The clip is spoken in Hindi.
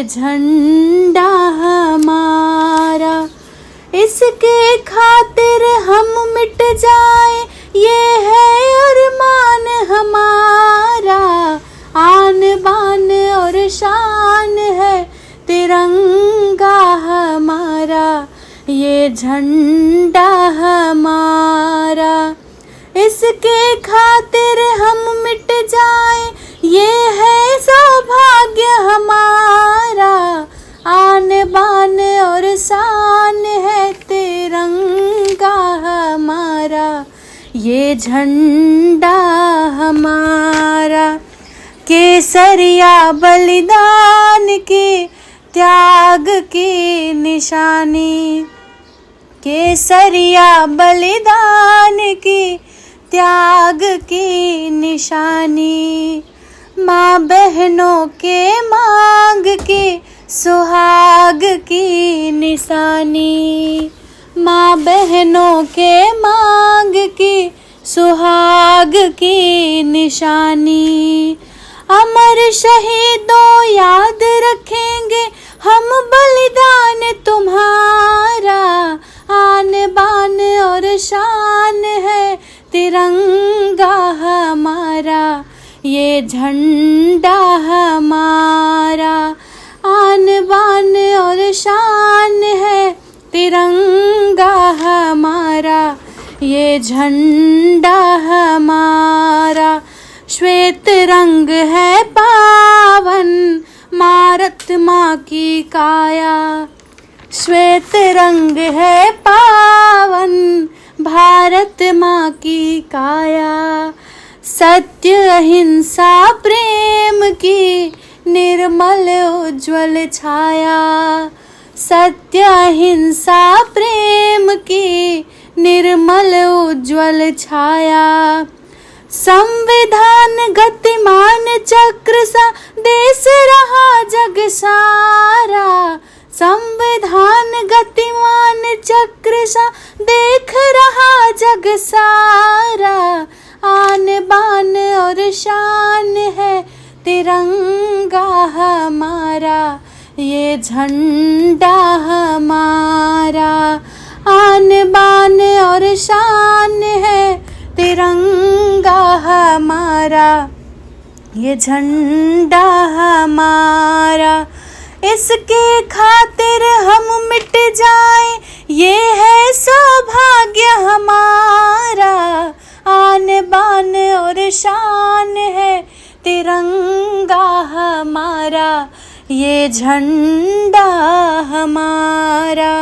ये झंडा हमारा, इसके खातिर हम मिट जाए, ये है अरमान हमारा। आन बान और शान है तिरंगा हमारा, ये झंडा हमारा। इसके खातिर हम मिट जाए, ये है सौभाग्य हमारा। आन बान और शान है तिरंगा हमारा, ये झंडा हमारा। केसरिया बलिदान के त्याग की निशानी, केसरिया बलिदान की त्याग की निशानी। माँ बहनों के मांग के सुहाग की निशानी, माँ बहनों के मांग के सुहाग की निशानी। अमर शहीदों याद रखेंगे हम बलिदान तुम्हारा। आन बान और शान है तिरंगा हमारा, ये झंडा हमारा। आन बान और शान है तिरंगा हमारा, ये झंडा हमारा। श्वेत रंग है पावन भारत माँ की काया, श्वेत रंग है पावन भारत माँ की काया। सत्य अहिंसा प्रेम की निर्मल उज्ज्वल छाया, सत्य अहिंसा प्रेम की निर्मल उज्ज्वल छाया। संविधान गतिमान चक्र सा देश रहा जग सारा, संविधान गतिमान चक्र सा देख रहा जग सारा। आन बान और शान है तिरंगा हमारा, ये झंडा हमारा। आन बान और शान है तिरंगा हमारा, ये झंडा हमारा। इसके खातिर हम मिट जाए, ये है सौभाग्य हमारा। आन बान और शान है तिरंगा हमारा, ये झंडा हमारा।